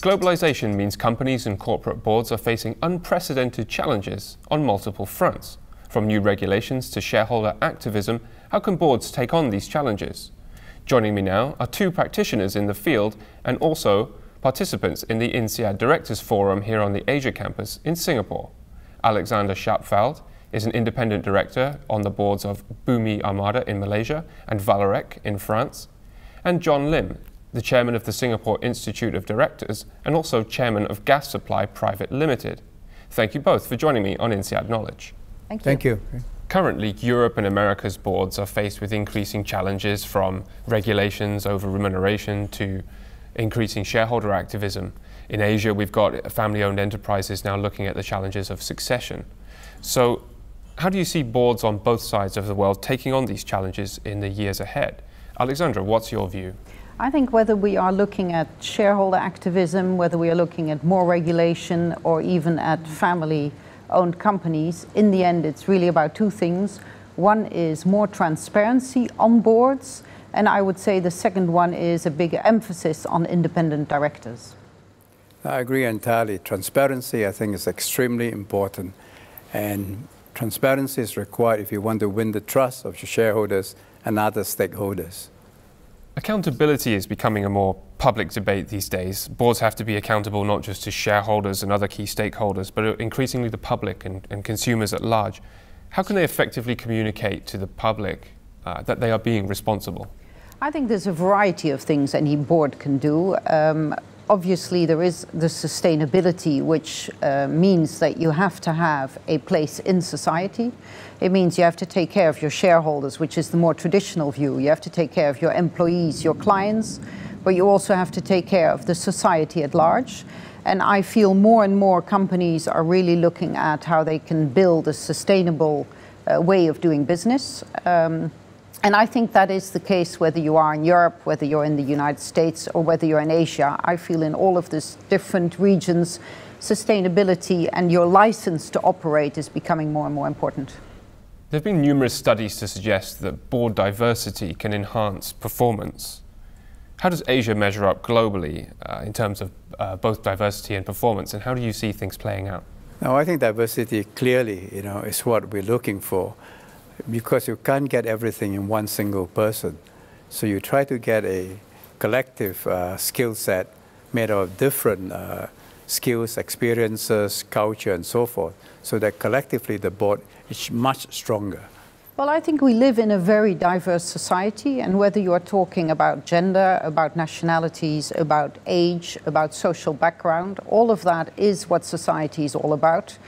Globalization means companies and corporate boards are facing unprecedented challenges on multiple fronts. From new regulations to shareholder activism, how can boards take on these challenges? Joining me now are two practitioners in the field and also participants in the INSEAD Directors Forum here on the Asia campus in Singapore. Alexandra Schaapveld is an independent director on the boards of Bumi Armada in Malaysia and Valorec in France, and John Lim, the chairman of the Singapore Institute of Directors and also chairman of Gas Supply Private Limited. Thank you both for joining me on INSEAD Knowledge. Thank you. Currently, Europe and America's boards are faced with increasing challenges from regulations over remuneration to increasing shareholder activism. In Asia, we've got family-owned enterprises now looking at the challenges of succession. So, how do you see boards on both sides of the world taking on these challenges in the years ahead? Alexandra, what's your view? I think whether we are looking at shareholder activism, whether we are looking at more regulation or even at family-owned companies, in the end it's really about two things. One is more transparency on boards, and I would say the second one is a bigger emphasis on independent directors. I agree entirely. Transparency, I think, is extremely important, and transparency is required if you want to win the trust of your shareholders and other stakeholders. Accountability is becoming a more public debate these days. Boards have to be accountable not just to shareholders and other key stakeholders, but increasingly the public and consumers at large. How can they effectively communicate to the public that they are being responsible? I think there's a variety of things any board can do. Obviously, there is the sustainability, which means that you have to have a place in society. It means you have to take care of your shareholders, which is the more traditional view. You have to take care of your employees, your clients, but you also have to take care of the society at large. And I feel more and more companies are really looking at how they can build a sustainable way of doing business. And I think that is the case whether you are in Europe, whether you're in the United States, or whether you're in Asia. I feel in all of these different regions, sustainability and your license to operate is becoming more and more important. There have been numerous studies to suggest that board diversity can enhance performance. How does Asia measure up globally in terms of both diversity and performance, and how do you see things playing out? Now, I think diversity clearly, is what we're looking for, because you can't get everything in one single person. So you try to get a collective skill set made of different skills, experiences, culture, and so forth, so that collectively the board is much stronger. Well, I think we live in a very diverse society, and whether you are talking about gender, about nationalities, about age, about social background, all of that is what society is all about.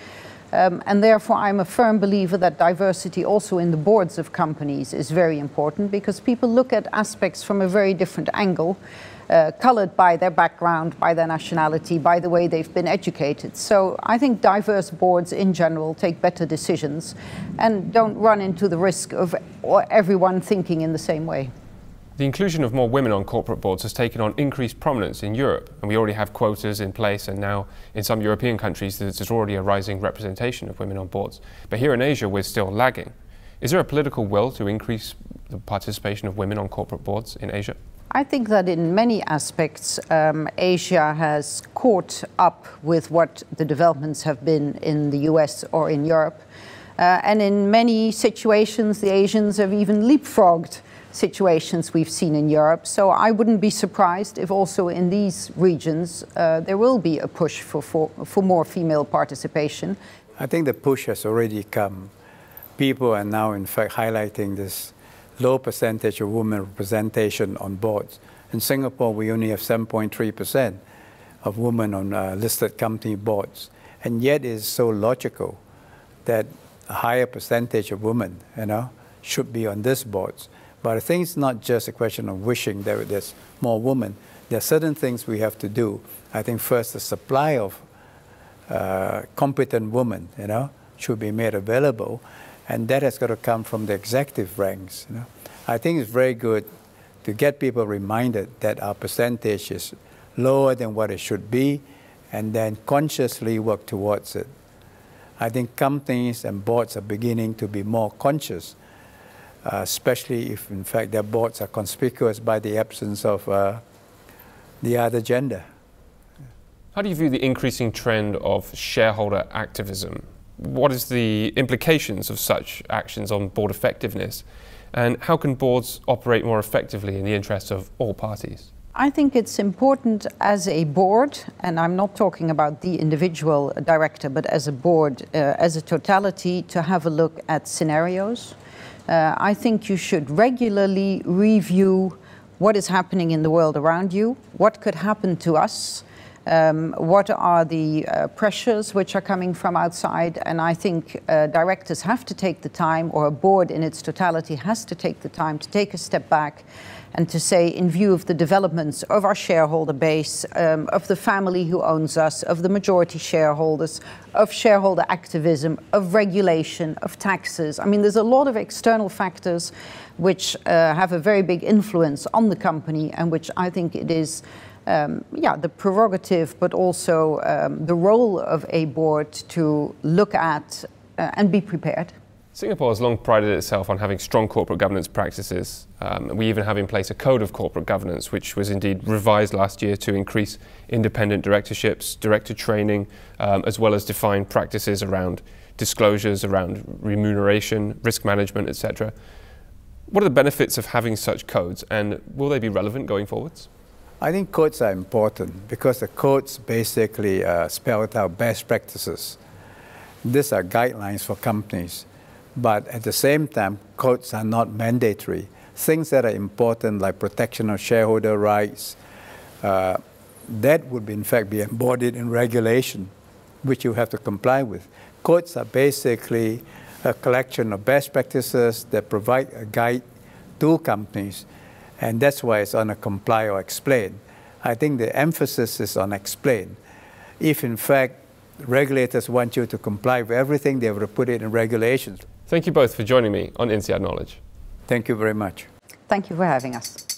And therefore, I'm a firm believer that diversity also in the boards of companies is very important, because people look at aspects from a very different angle, colored by their background, by their nationality, by the way they've been educated. So I think diverse boards in general take better decisions and don't run into the risk of everyone thinking in the same way. The inclusion of more women on corporate boards has taken on increased prominence in Europe, and we already have quotas in place, and now in some European countries there's already a rising representation of women on boards. But here in Asia we're still lagging. Is there a political will to increase the participation of women on corporate boards in Asia? I think that in many aspects Asia has caught up with what the developments have been in the US or in Europe. And in many situations the Asians have even leapfrogged situations we've seen in Europe. So I wouldn't be surprised if also in these regions there will be a push for more female participation. I think the push has already come. People are now in fact highlighting this low percentage of women representation on boards. In Singapore, we only have 7.3% of women on listed company boards. And yet it is so logical that a higher percentage of women should be on these boards. But I think it's not just a question of wishing there's more women. There are certain things we have to do. I think first, the supply of competent women, should be made available, and that has got to come from the executive ranks. I think it's very good to get people reminded that our percentage is lower than what it should be, and then consciously work towards it. I think companies and boards are beginning to be more conscious, especially if, in fact, their boards are conspicuous by the absence of the other gender. How do you view the increasing trend of shareholder activism? What is the implications of such actions on board effectiveness? And how can boards operate more effectively in the interests of all parties? I think it's important as a board, and I'm not talking about the individual director, but as a board, as a totality, to have a look at scenarios. I think you should regularly review what is happening in the world around you, what could happen to us, what are the pressures which are coming from outside, and I think directors have to take the time, or a board in its totality has to take the time to take a step back and to say, in view of the developments of our shareholder base, of the family who owns us, of the majority shareholders, of shareholder activism, of regulation, of taxes. I mean, there's a lot of external factors which have a very big influence on the company, and which I think it is the prerogative, but also the role of a board to look at and be prepared. Singapore has long prided itself on having strong corporate governance practices. We even have in place a code of corporate governance, which was indeed revised last year to increase independent directorships, director training, as well as define practices around disclosures, around remuneration, risk management, etc. What are the benefits of having such codes, and will they be relevant going forwards? I think codes are important because the codes basically spell out best practices. These are guidelines for companies. But at the same time, codes are not mandatory. Things that are important, like protection of shareholder rights, that would in fact be embodied in regulation, which you have to comply with. Codes are basically a collection of best practices that provide a guide to companies, and that's why it's on a comply or explain. I think the emphasis is on explain. If in fact regulators want you to comply with everything, they will put it in regulations. Thank you both for joining me on INSEAD Knowledge. Thank you very much. Thank you for having us.